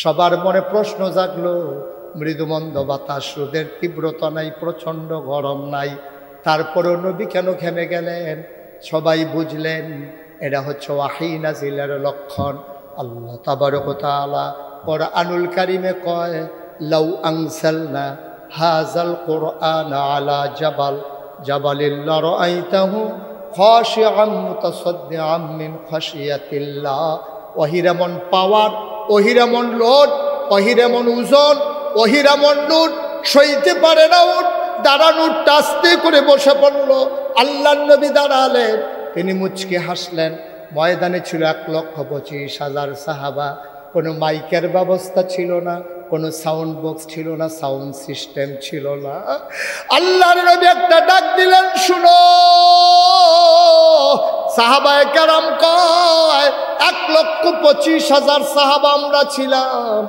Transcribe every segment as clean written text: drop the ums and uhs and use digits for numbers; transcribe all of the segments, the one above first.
সবার মনে প্রশ্ন জাগলো, মৃদুমন্দ বাতাস, রোদের তীব্রতা নাই, প্রচণ্ড গরম নাই, তারপরেও নবী কেন ঘেমে গেলেন? সবাই বুঝলেন এটা হচ্ছে ওয়াহী নাজিলের লক্ষণ। আল্লাহ তাবারক ওয়া তাআলা কুরআনুল কারীমে কয়, লাউ আনসালনা হাযাল কুরআন আলা জাবালিল লারাআইতাহু খাশিআম মুতাসাদ্দিআম মিন খাশিয়াতিল্লাহ। ওহীর এমন পাওয়ার, ওহীর এমন লোড, ওহীর এমন ওজন, ওহীর এমন নূর, সইতে পারে না উট। দাঁড়ান, উটটা আস্তে করে বসে পড়ল। আল্লাহর নবী দাঁড়ালেন, তিনি মুচকে হাসলেন। ময়দানে ছিল 1,25,000 সাহাবা। কোনো মাইকের ব্যবস্থা ছিল না, কোনো সাউন্ড বক্স ছিল না, সাউন্ড সিস্টেম ছিল না। আল্লাহর নবী একটা ডাক দিলেন, শুনো। সাহাবায়ে কেরাম কয় 1,25,000 সাহাবা আমরা ছিলাম।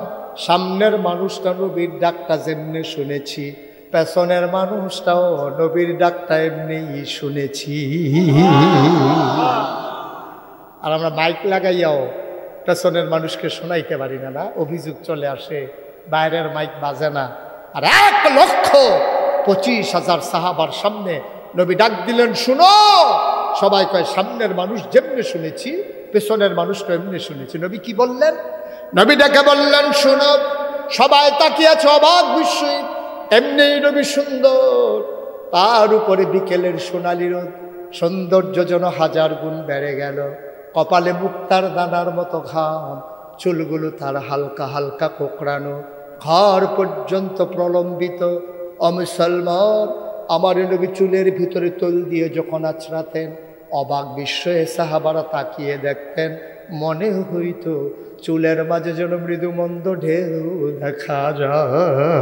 সামনের মানুষটা নবীর ডাকটা যেমনি শুনেছি, পেছনের মানুষটাও নবীর ডাকটা এমনি শুনেছি। আর আমরা মাইক লাগাইয়াও পেছনের মানুষকে শোনাইতে পারি না। না, অভিযোগ চলে আসে, বাইরের মাইক বাজে না। আর 1,25,000 সাহাবার সামনে নবী ডাক দিলেন, শুনো। সবাই কয় সামনের মানুষ যেমনি শুনেছি, পেছনের মানুষটা এমনি শুনেছি। নবী কি বললেন? নবী ডেকে বললেন, শুনো। সবাই তাকিয়ে আছে অবাক বিস্ময়ে। এমনি নবী সুন্দর, তার উপরে বিকেলের সোনালি রোদ, সৌন্দর্য যেন 1000 গুণ বেড়ে গেল। কপালে মুক্তার দানার মতো ঘাম, চুলগুলো তার হালকা হালকা কোঁকড়ানো, ঘর পর্যন্ত প্রলম্বিত। মুসলমান, আমার নবী চুলের ভিতরে তৈল দিয়ে যখন আছড়াতেন, অবাক বিস্ময়ে সাহাবারা তাকিয়ে দেখতেন। মনে হইত চুলের মাঝে যেন মৃদুমন্দ ঢেউ দেখা যায়।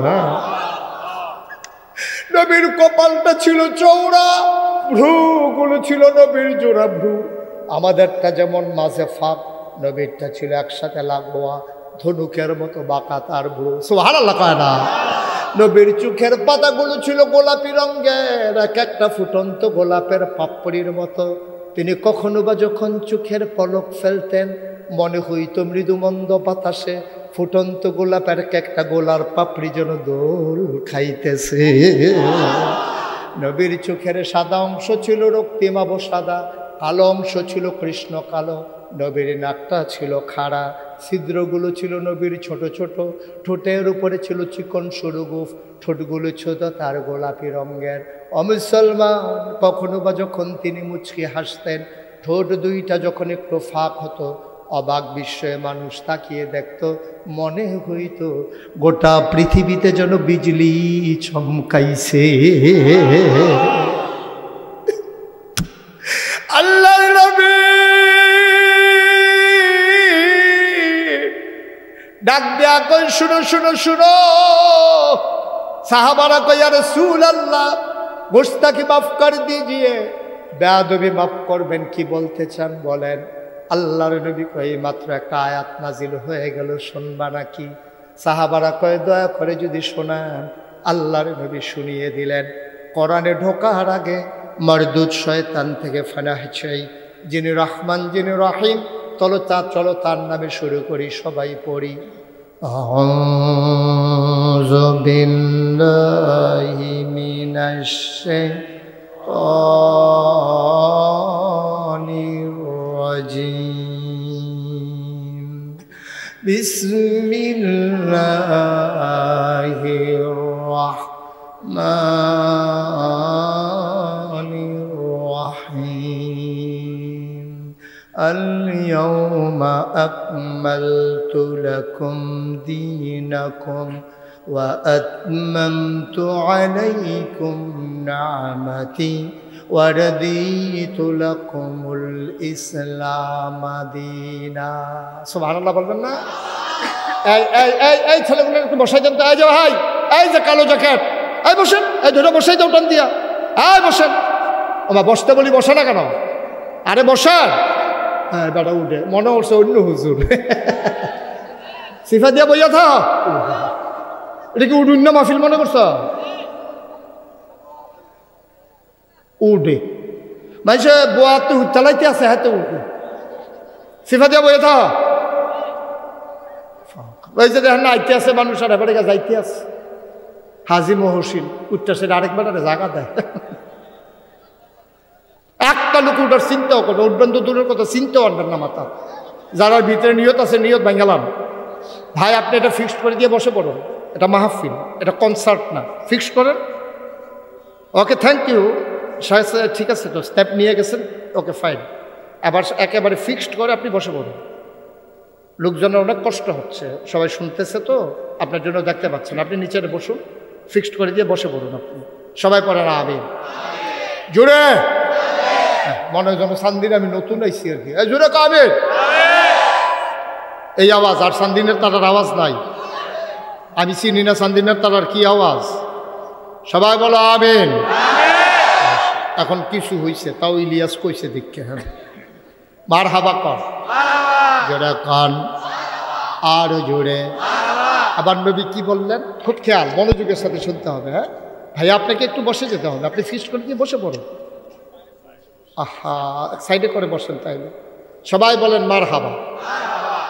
নবীর কপালটা ছিল চওড়া, ভ্রুগুলো ছিল নবীর জোড়া ভ্রু। আমাদেরটা যেমন মাঝে ফাঁক, নবীরটা ছিল একসাথে লাগোয়া, ধনুকের মতো বাঁকা তার ভ্রু। সুবহানাল্লাহ কয় না? নবীর চোখের পাতাগুলো ছিল গোলাপি রঙের, এক একটা ফুটন্ত গোলাপের পাপড়ির মতো। তিনি কখনো বা যখন চোখের পলক ফেলতেন, মনে হইত মৃদুমন্দ বাতাসে ফুটন্ত গোলাপের একটা গোলার পাপড়ি যেন দোল খাইতেছে। নবীর চোখের সাদা অংশ ছিল রক্তিমাভ সাদা, কালো অংশ ছিল কৃষ্ণ কালো। নবীর নাকটা ছিল খাড়া, ছিদ্রগুলো ছিল নবীর ছোট ছোট। ঠোঁটের উপরে ছিল চিকন সরু গোঁফ, ঠোঁটগুলো ছোট তার গোলাপি রঙের। মুসলমান, কখনো বা যখন তিনি মুচকি হাসতেন, ঠোঁট দুইটা যখন একটু ফাঁক হতো, অবাক বিস্ময়ে মানুষ তাকিয়ে দেখত। মনে হইত গোটা পৃথিবীতে যেন বিজলি চমকাইছে। আল্লাহর নবী ডাক দেয়া কই, শুনো শুনো শুনো। সাহাবারা কই, ইয়া রাসূলুল্লাহ গুস্তাখি মাফ কর দিজিয়ে, বেয়াদবি মাফ করবেন। কি বলতে চান বলেন। আল্লাহর নবী কই, মাত্র একটা আয়াত নাজিল হয়ে গেল, শুনবা নাকি? সাহাবারা কয়, দয়া করে যদি শোনান। আল্লাহর নবী শুনিয়ে দিলেন। কোরআনে ঢোকার আগে মরদুদ শয়তান থেকে ফানাহ চাই, যিনি রহমান যিনি রহিম। চলো তার নামে শুরু করি, সবাই পড়ি। আউযু বিল্লাহি মিনাশ শাইতানির রাজিম। বিসমিল্লাহির রাহমানির রাহিম। اليوم أكملت لكم دينكم وأتممت عليكم نعمتي ورضيت لكم الإسلام دينا। সুবহানাল্লাহ বলবেন না? এই ছেলেগুলো একটু বসাই দেন তো। এই যে ভাই, এই যে কালো জ্যাকেট, এই বসেন, এই ধরে বসাই দাও টান দিয়া। এই বসেন। আমার বসতে বলি, বসে না কেন? আরে বসান। হ্যাঁ, বেটা উঠে, মনে হচ্ছে অন্য হুজুর। সিফা দিয়া বইয়া থা। এটা কি উঠুন না মাহফিল মনে করছ? উঠে মাইসে বোয়া তো চালাইতে আছে, হাতে উঠে সিফা দিয়া বইয়া থা। ওই যে দেখেন না আইতে আছে মানুষ আর এবারে যাইতে আছে হাজি মহসিন উঠটা সেটা আরেকবার জায়গা দেয় একটা লোক উঠার চিন্তাও করবে উঠবেন তো দূরের কথা চিন্তাও আনবেন না মাথা যারা ভিতরে নিয়ত আছে নিয়ত ভাঙালাম ভাই আপনি এটা ফিক্সড করে দিয়ে বসে পড়ুন এটা মাহফিল এটা কনসার্ট না ফিক্সড করেন ওকে থ্যাংক ইউ ঠিক আছে তো স্টেপ নিয়ে গেছেন ওকে ফাইন আবার একেবারে ফিক্সড করে আপনি বসে পড়ুন লোকজনের অনেক কষ্ট হচ্ছে সবাই শুনতেছে তো আপনার জন্য দেখতে পাচ্ছেন আপনি নিচে বসুন ফিক্সড করে দিয়ে বসে পড়ুন আপনি সবাই পড়েন আমিন জোরে মনে হয় যেন সান্দিন আমি নতুন আইসি আর কি জোরে কাবেন এই আওয়াজ আর সান্দিনের তারার আওয়াজ নাই আমি চিনি না সান্দিনের তারার কি আওয়াজ সবাই বলো আমিন এখন কিছু হয়েছে তাও ইলিয়াস কইছে দেখে হ্যাঁ মার হাবা কর জোরে কান আর জোরে আবার নবী কি বললেন খুব খেয়াল মনোযোগের সাথে শুনতে হবে হ্যাঁ ভাই আপনাকে একটু বসে যেতে হবে আপনি ফিক্সড করে দিয়ে বসে পড়ুন আহা সাইডে করে বসেন তাইলে সবাই বলেন মার হাবা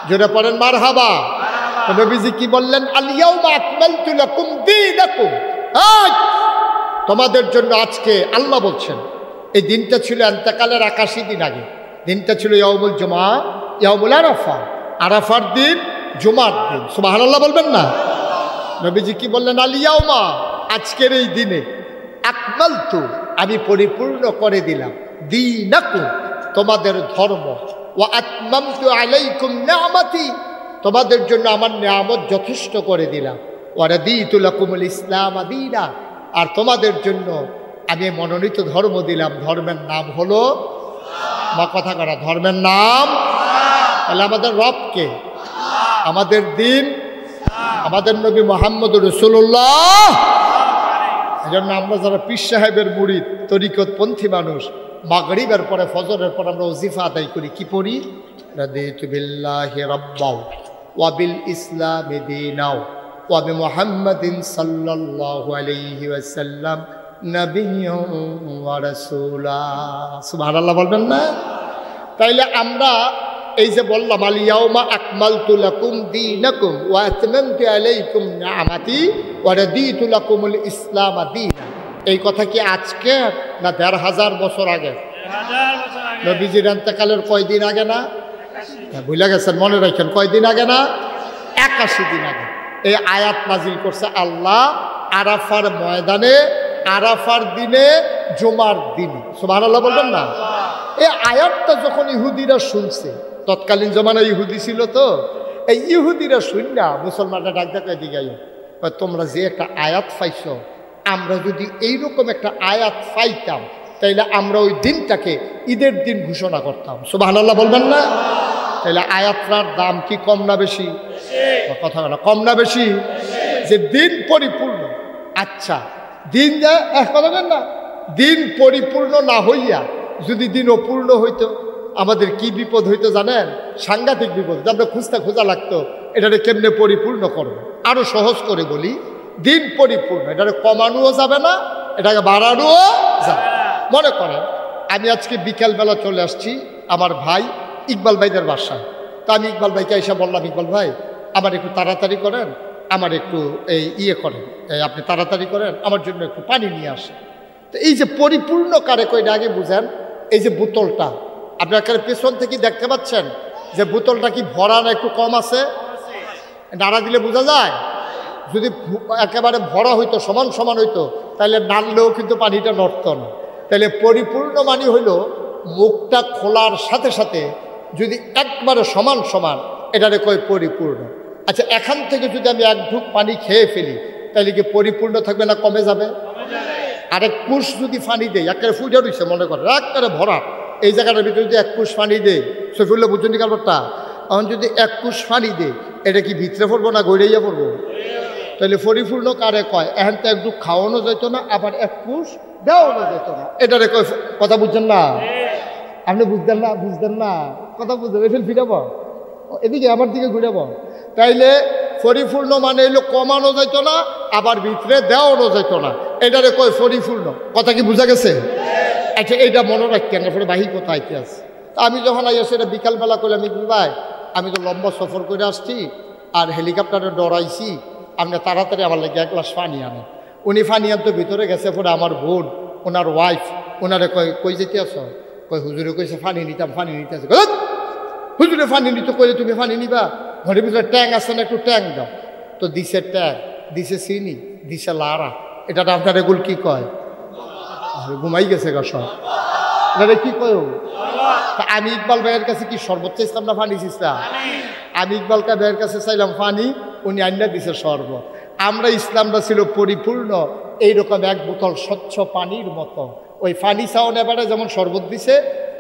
জোরে পড়েন মার হাবা নবীজি কি বললেন আল ইয়াউমা আকমালতু লাকুম দীনাকুম তোমাদের জন্য আজকে আল্লাহ বলছেন এই দিনটা ছিল ইন্তেকালের 81 দিন আগে দিনটা ছিল ইয়াউমুল জুমআ ইয়াউমুল আরাফা আরাফার দিন জুমার দিন সুবহানাল্লাহ বলবেন না নবীজি কি বললেন আল ইয়াউমা আজকের এই দিনে আকমালতু আমি পরিপূর্ণ করে দিলাম দীনাকুম তোমাদের ধর্ম ওয়া আতমামতু আলাইকুম নি'মাতি তোমাদের জন্য আমার নিয়ামত যথেষ্ট করে দিলাম ওয়া রাদিতু লাকুমুল ইসলাম দীনা আর তোমাদের জন্য আমি মনোনীত ধর্ম দিলাম ধর্মের নাম হলো মা কথা করা ধর্মের নাম তাহলে আমাদের রবকে আমাদের দিন আমাদের নবী মুহাম্মদুর রাসূলুল্লাহ এজন্য আমরা যারা পীর সাহেবের মুরিদ তরিকতপন্থী মানুষ মাগরিবের পরে ফজরের পর আমরা ওজিফা আদায় করি কি পড়ি রাদিতু বিল্লাহি রাব্বাও ওয়া বিল ইসলামি দীনাও ওয়া বিমুহাম্মাদিন সাল্লাল্লাহু আলাইহি ওয়াসাল্লাম নাবিয়্যান ওয়া রাসূলা সুবহানাল্লাহ বলবেন না তাইলে আমরা এই যে বললাম আল ইয়াউমা আকমালতু লাকুম দীনাকুম ওয়া আতমামতু আলাইকুম নি'মাতি ওয়া রাদিতু লাকুমুল ইসলাম দীনা এই কথা কি আজকে না ১৫০০ বছর আগে নবীজির ইন্তেকালের কয়দিন আগে না ভুলে গেছেন মনে রাখেন কয়দিন আগে না ৮১ দিন আগে এই আয়াত নাজিল করছে আল্লাহ আরাফার ময়দানে আরাফার দিনে জুমার দিনে সুবহানাল্লাহ বলবেন না এই আয়াতটা যখন ইহুদিরা শুনছে তৎকালীন জমানায় ইহুদি ছিল তো এই ইহুদিরা শুননা মুসলমানরা ডাক ডাক দিকে তোমরা যে একটা আয়াত পাইছো আমরা যদি এইরকম একটা আয়াত পাইতাম তাইলে আমরা ওই দিনটাকে ঈদের দিন ঘোষণা করতাম সুবহানাল্লাহ বলবেন না তাইলে আয়াতটার দাম কি কম না বেশি কথা বলা কম না বেশি যে দিন পরিপূর্ণ আচ্ছা দিন যা এক কথা বলেন না দিন পরিপূর্ণ না হইয়া যদি দিন অপূর্ণ হইতো আমাদের কি বিপদ হইতো জানেন সাংঘাতিক বিপদ আমরা খুঁজতে খোঁজা লাগতো এটাকে কেমনে পরিপূর্ণ করবো আরো সহজ করে বলি দিন পরিপূর্ণ এটাকে কমানোও যাবে না এটাকে বাড়ানোও যাবে মনে করেন আমি আজকে বিকেলবেলা চলে আসছি আমার ভাই ইকবাল ভাইদের বাসায় তো আমি ইকবাল ভাইকে এসে বললাম ইকবাল ভাই আমার একটু তাড়াতাড়ি করেন আমার একটু এই করেন আপনি তাড়াতাড়ি করেন আমার জন্য একটু পানি নিয়ে আসেন তো এই যে পরিপূর্ণ কারে কয়টা আগে বুঝেন এই যে বোতলটা আপনার পেছন থেকে দেখতে পাচ্ছেন যে বোতলটা কি ভরা না একটু কম আছে নাড়া দিলে বোঝা যায় যদি একেবারে ভরা হইতো সমান সমান হইতো তাহলে নাড়লেও কিন্তু পানিটা নড়ত না তাহলে পরিপূর্ণ মানে হইল মুখটা খোলার সাথে সাথে যদি একবারে সমান সমান এটারে কয় পরিপূর্ণ আচ্ছা এখান থেকে যদি আমি এক ঢুক পানি খেয়ে ফেলি তাহলে কি পরিপূর্ণ থাকবে না কমে যাবে আরেক কুশ যদি পানি দেয় একেবারে ফুটে রয়েছে মনে করে একেবারে ভরা এই জায়গাটার ভিতরে যদি এক কুশ পানি দেয় সফিউল্লাহ বুঝছেন কারবারটা এখন যদি এক কুশ পানি দেয় এটা কি ভিতরে পড়বো না গড়াইয়া পড়বো তাহলে পরিপূর্ণ কারে কয় এখন তো একটু খাওয়ানো যেত না আবার এক কুশ দেওয়ানো যেত না এটারে কয় কথা বুঝছেন না আপনি বুঝতেন না কথা বুঝতেন এফেল ফিরাব এদিকে আমার দিকে ঘুরাব তাইলে পরিপূর্ণ মানে এলো কমানো যেত না আবার ভিতরে দেওয়ানো যেত না এটারে কয় পরিপূর্ণ কথা কি বোঝা গেছে আচ্ছা এইটা মনে রাখতেন এরপরে বাহির কোথায় আছে তা আমি যখন আইসি এটা বিকালবেলা করলে আমি ভাই আমি তো লম্বা সফর করে আসছি আর হেলিকপ্টারে ডরাইছি, আপনি তাড়াতাড়ি আমার লেগে এক গ্লাস পানি আনে। উনি পানি আনতে ভিতরে গেছে, পরে আমার বোন ওনার ওয়াইফ ওনারে কই যেতে আস, কই হুজুরে কইছে পানি নিতাম, পানি নিতে আছে। হুজুরে পানি নিতে কইলে তুমি পানি নিবা, ঘরের ভিতরে ট্যাঙ্ক আছে না, একটু ট্যাঙ্ক দাও। তো দিছে ট্যাঙ্ক, দিছে চিনি, দিছে লাড়া। এটা আপনার এগুলো কি কয়? ঘুমাই গেছে গা সব। এটা কি কয়? আমি ইকবাল ভাইয়ের কাছে কি সর্বোচ্চ ইসলাম না পানি ইসলাম? আমি ইকবাল ভাইয়ের কাছে চাইলাম পানি, উনি আইনা দিছে শরবত। আমরা ইসলামটা ছিল পরিপূর্ণ এইরকম এক বোতল স্বচ্ছ পানির মতো। ওই পানি চাও নেবারে যেমন শরবত দিছে,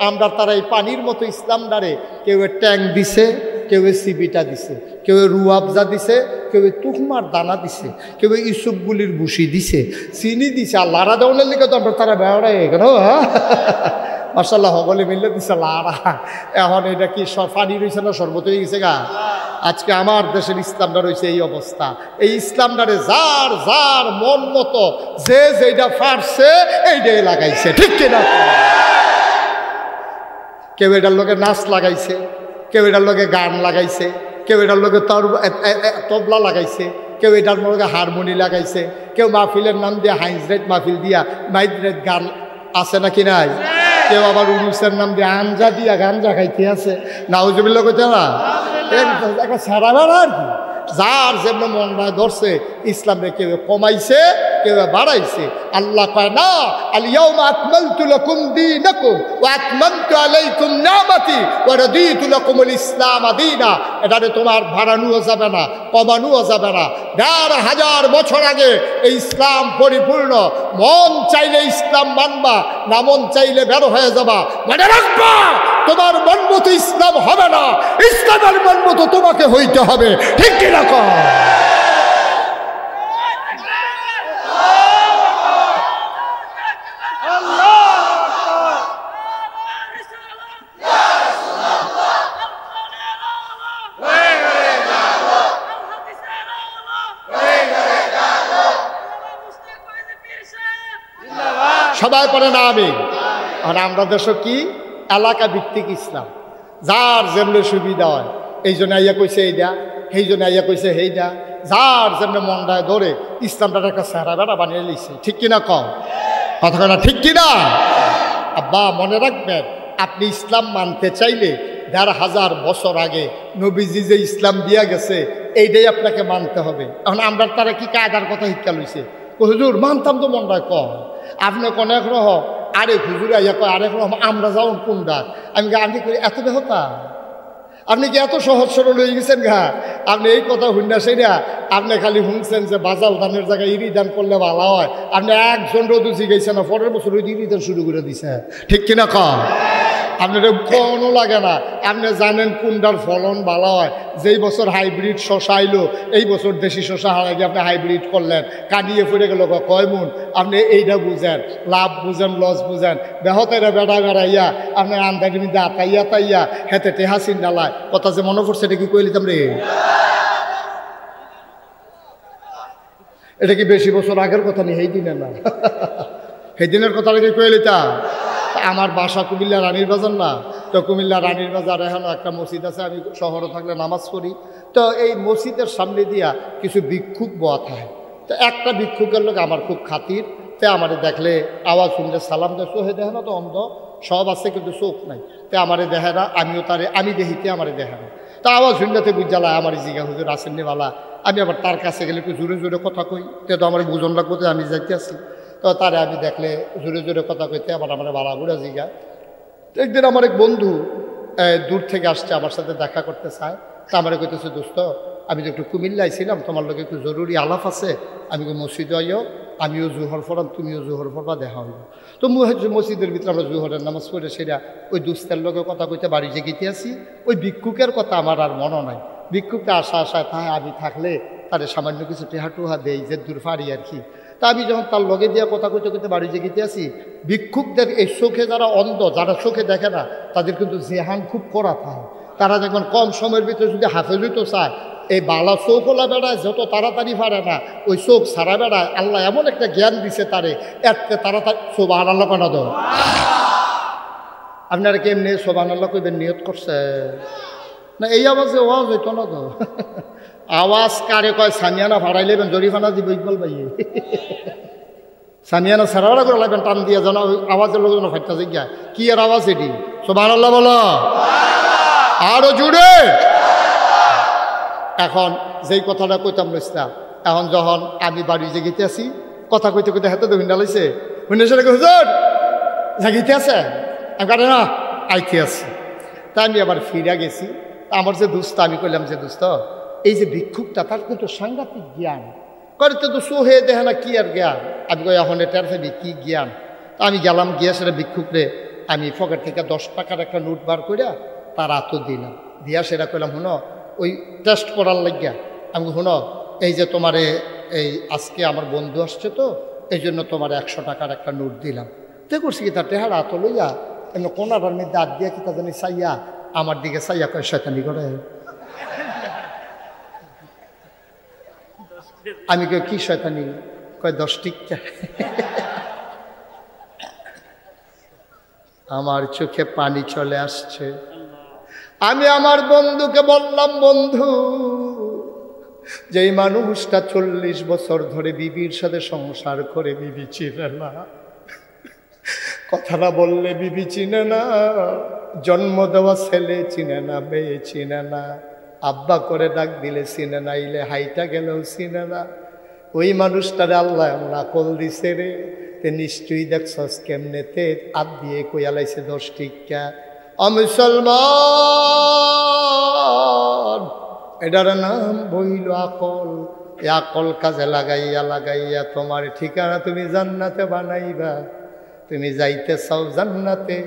আমরা তারা এই পানির মতো ইসলামটারে কেউ ট্যাঙ্ক দিছে, কেউ সিবিটা দিছে, কেউ রুয়াবজা দিছে, কেউ তুকমার দানা দিছে, কেউ ইসুপগুলির ভুসি দিছে, চিনি দিছে। আর লাড়া দেওয়ার লিখে তো আমরা তারা বেড়ায় কেন, মাশাআল্লাহ সকলে মিললে দিছে লাড়া। এখন এটা কি পানি রয়েছে না শরবত হয়ে গেছে গা? আজকে আমার দেশের ইসলামটা রয়েছে এই অবস্থা। এই ইসলামটারে যার যার মন মতো যে যেটা পারছে এইটাই লাগাইছে, ঠিক কিনা? কেউ এটার লোকে নাচ লাগাইছে, কেউ এটার লোকে গান লাগাইছে, কেউ এটার লোকে তবলা লাগাইছে, কেউ এটার লোকে হারমোনি লাগাইছে, কেউ মাহফিলের নাম দিয়ে হাইজরেট মাহফিল দিয়া মাইজরেট গান আছে নাকি নাই? কেউ আবার উরুসের নাম দিয়ে আঞ্জা দিয়া গাঞ্জা খাইতে আছে। নাউজুবিল্লাহ কইতে না, একটা সারা বেড়া আর কি। যার যেমন মনটা ধরছে ইসলামে কেউ কমাইছে, কেউ বাড়াইছে। আল্লাহ কয় না, আল-ইয়াওমা আকমালতু লাকুম দীনাকুম ওয়া আতমামতু আলাইকুম নি'মাতি ওয়া রাদিতু লাকুমুল ইসলাম দীনা। এটারে তোমার বাড়ানোও যাবে না, কমানোও যাবে না। ১,৫০০ বছর আগে এই ইসলাম পরিপূর্ণ। মন চাইলে ইসলাম মানবা, না মন চাইলে বের হয়ে যাবা। মনে রাখবা, তোমার মন মতো ইসলাম হবে না, ইসলামের মন মতো তোমাকে হইতে হবে, ঠিক কিনা? সবাই পড়ে না আমি। আর আমরা দেশ কি এলাকা ভিত্তিক ইসলাম, যার যেমন সুবিধা হয় এই জন্য আইয়া কইছে এইটা, সেই জন্য আইয়া কইছে সেইটা। যার যেমন মনটায় ধরে ইসলামটা একটা সেরা বেড়া বানিয়ে লিছে, ঠিক কিনা? কম কথা না, ঠিক কিনা? আব্বা মনে রাখবেন, আপনি ইসলাম মানতে চাইলে ১,৫০০ বছর আগে নবীজি যে ইসলাম দিয়া গেছে এইটাই আপনাকে মানতে হবে। এখন আমরা তারা কি কায়দার কথা শিক্ষা লইছে, হুজুর মানতাম তো মনটায় কম। আপনি কোন এক রহ আরেক হুজুর আইয়া কয় আরেক রকম, আমরা যাওন কোন ডাক। আমি করি এত বেহতা, আপনি কি এত সহজ সরল হয়ে গেছেন গা? আপনি এই কথা শুননা সেইটা আপনি খালি শুনছেন যে বাজাল দানের জায়গায় ইরি দান করলে ভালো হয়। আপনি একজন রোদু জিগাইছেন না, পরের বছর ওই ইরি দান শুরু করে দিছে, ঠিক কিনা? কম আপনার কোনো লাগে না। আপনি জানেন কোনটার ফলন ভালো হয়। যেই বছর হাইব্রিড শশা আইলো, এই বছর দেশি শশা হারাই গিয়ে আপনি হাইব্রিড করলেন, কাটিয়ে ফুটে গেল কয় মন। আপনি এইটা বুঝেন, লাভ বুঝেন, লস বুঝেন। বেহতেরা বেড়া বেড়াইয়া আপনার আন্দাজের মধ্যে আতাইয়া তাইয়া হেতে টেহাসিন ডালায় কথা যে মনে পড়ছে, এটা কি কই লিতাম রে? এটা কি বেশি বছর আগের কথা নেই, সেই দিনের না, সেই দিনের কথাটা কি কই লিতাম? আমার বাসা কুমিল্লা রানীর বাজার না, তো কুমিল্লা রানীর বাজার এখনও একটা মসজিদ আছে, আমি শহরে থাকলে নামাজ পড়ি। তো এই মসজিদের সামনে দিয়া কিছু ভিক্ষুক বয়া থাকে। তো একটা ভিক্ষুকের লোক আমার খুব খাতির, তো আমারে দেখলে আওয়াজ শুনলে সালাম দেয়। চোখে দেখে না তো, অন্ধ সব আছে কিন্তু চোখ নাই। তো আমারে দেখে না, আমিও তারে আমি দেখিতে আমারে দেখে না। তা আওয়াজ শুনলেতে বুঝালায় আমার জিগা হুজুর আসেননি বালা। আমি আবার তার কাছে গেলে একটু জোরে জোরে কথা কই, তো আমার বুঝন লাগবো যে আমি যাইতে আসি। তো তারে আমি দেখলে জোরে জোরে কথা কইতে আবার আমার বালা বুড়া জিগা। একদিন আমার এক বন্ধু দূর থেকে আসছে, আমার সাথে দেখা করতে চায়। তা আমার কইতেছে, দোস্ত আমি তো একটু কুমিল্লায় ছিলাম, তোমার লোক একটু জরুরি আলাপ আছে। আমি মসজিদে আইও, আমিও জোহর পড়াম, তুমিও জোহর পড়বা, দেখা হইব। তো মসজিদের ভিতরে আমরা জোহরের নামাজ পড়ে সেটা ওই দুস্তের লোকের কথা কইতে বাড়ি যে গিতে আসি। ওই ভিক্ষুকের কথা আমার আর মনে নাই। ভিক্ষুকটা আশায় তাই আমি থাকলে তারে সামান্য কিছু টেহাটুহা দেই, যে দূর ফাড়ি আর কি। তা আমি যখন তার লগে দিয়ে কথা কইতে কইতে বাড়ি যে গিতে আসি, ভিক্ষুকদের এই চোখে যারা অন্ধ, যারা চোখে দেখে না, তাদের কিন্তু জেহান খুব করা থাকে। তারা যখন কম সময়ের ভিতরে যদি হাফেজ হইতে চায়, এই বালা চোখওয়ালা বেড়ায় যত তাড়াতাড়ি পারে না, ওই চোখ সারা বেড়ায় আল্লাহ এমন একটা জ্ঞান দিছে তারে, এতে তাড়াতাড়ি সোবাহান আল্লাহ কেন দো। আপনারা কেমনি সোবাহান আল্লাহ কইবেন নিয়ত করছে না? এই আওয়াজে ওয়াজ হইতো না তো। আওয়াজ কারে কয় সামিয়ানা ভাড়াই লেবেন জরিফানা দিব ইকবাল ভাইয়ে সামিয়ানা সারারা করে লাগবেন টান দিয়ে যেন আওয়াজের লোক যেন ফাইটটা জিজ্ঞা কি এর আওয়াজ এটি সুবহানাল্লাহ বলো আরো জুড়ে। এখন যেই কথাটা কইতাম লইছিলাম, এখন যখন আমি বাড়ি জেগিতে আছি কথা কইতে কইতে হাতে তো হুন্ডা লাইছে হুন্ডা সেটা হুজুর জাগিতে আছে আমি কাটে না আইতে আছি। তা আমি আবার ফিরা গেছি। আমার যে দুস্থ আমি কইলাম যে দুস্থ এই যে ভিক্ষুকটা তার কিন্তু সাংঘাতিক জ্ঞান করতে তো সোহে দেখে না কি আর জ্ঞান। আমি কই এখন এটার ফেলি কি জ্ঞান। তা আমি গেলাম গিয়ে সেটা ভিক্ষুকরে আমি পকেট থেকে 10 টাকার একটা নোট বার করিয়া তার হাতও দিলাম, দিয়া সেটা কইলাম শুনো ওই টেস্ট করার লাগিয়া আমি শুনো এই যে তোমারে এই আজকে আমার বন্ধু আসছে তো এই জন্য তোমার 100 টাকার একটা নোট দিলাম। তে করছি কি তার টেহার হাতও লইয়া এমনি কোনাটার মধ্যে হাত দিয়া কি তা জানি চাইয়া আমার দিকে চাইয়া কয় শয়তানি করে। আমি কই কি শয়তানি কয় 10 টিকা। আমার চোখে পানি চলে আসছে। আমি আমার বন্ধুকে বললাম বন্ধু যেই মানুষটা 40 বছর ধরে বিবির সাথে সংসার করে বিবি চিনে না, কথা না বললে বিবি চিনে না, জন্ম দেওয়া ছেলে চিনে না, মেয়ে চিনে না, আব্বা করে ডাক দিলে চিনে না, ইলে হাইটা গেলেও চিনে না, ওই মানুষটারে আল্লাহ এমন আকল দিছে রে। তে নিশ্চয়ই দেখছস কেমনে তে হাত দিয়ে কইয়া লাইছে 10 টিকা। মুসলমান এটার নাম বইল আকল। এ আকল কাজে লাগাইয়া লাগাইয়া তোমার ঠিকানা তুমি জান্নাতে বানাইবা। তুমি যাইতে চাও জান্নাতে,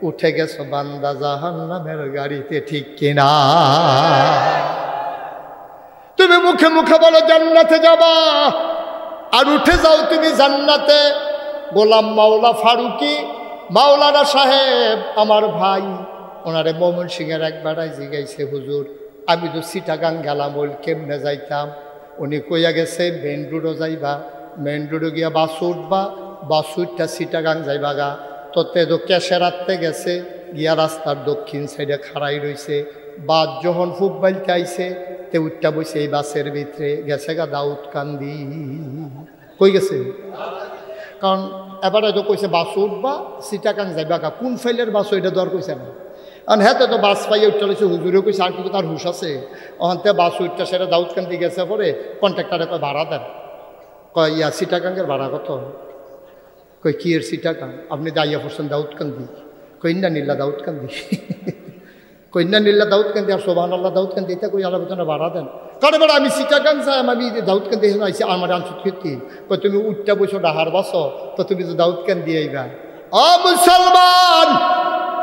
উঠে গেছো বান্দা জাহান্নামের গাড়িতে, ঠিক কিনা? তুমি মুখে মুখে বলো জান্নাতে যাবা আর উঠে যাও তুমি জান্নাতে। গোলাম মাওলা ফারুকি মাওলানা সাহেব আমার ভাই, ওনারে ময়মনসিংহের এক বেড়ায় জিগাইছে হুজুর আমি তো চিটাগাং গেলাম ওই কেমনে যাইতাম। উনি কইয়া গেছে মেন রোডও যাইবা, মেন রোডে গিয়া বাস উঠবা, বাস উঠটা চিটাগাং যাইবা গা। তোতে তো ক্যাশে রাখতে গেছে গিয়া রাস্তার দক্ষিণ সাইডে খাড়াই রইছে। বাস যখন খুব বাইলতে আইছে তে উঠটা বইছে এই বাসের ভিতরে গেছে গা দাউদকান্দি। কই গেছে? কারণ এবারে তো কইছে বাস উঠবা চিটাগাং যাইবা গা, কোন ফাইলের বাস ওইটা দর কইছে না। কারণ হ্যাঁ তো বাস পাইয়ে উঠতে লাগছে, হুজুরে কইছে আর কিন্তু তার হুশ আছে। অন্তে বাস উঠটা সেটা দাউদকান্দি গেছে পরে কন্ট্রাক্টারে কয় ভাড়া দেন। কয় ইয়া চিটাগাংয়ের ভাড়া কত? কই কি এর চিটাগাং? আপনি দাইয়া পড়ছেন দাউদকান্দি। কন্যা নীলা দাউদকান্দি, কন্যা নীলা দাউদকান্দি আর সুবহানাল্লাহ দাউদকান্দি এটা কই আলোচনা ভাড়া দেন। কারণ এবার আমি চিটাগাং যাই আমি দাউদকান্দি আইসি আমার আনছো ক্ষতি। কই তুমি উঠটা বসো ডাহার বাসো তো তুমি তো দাউদকান্দি আইবা। ও মুসলমান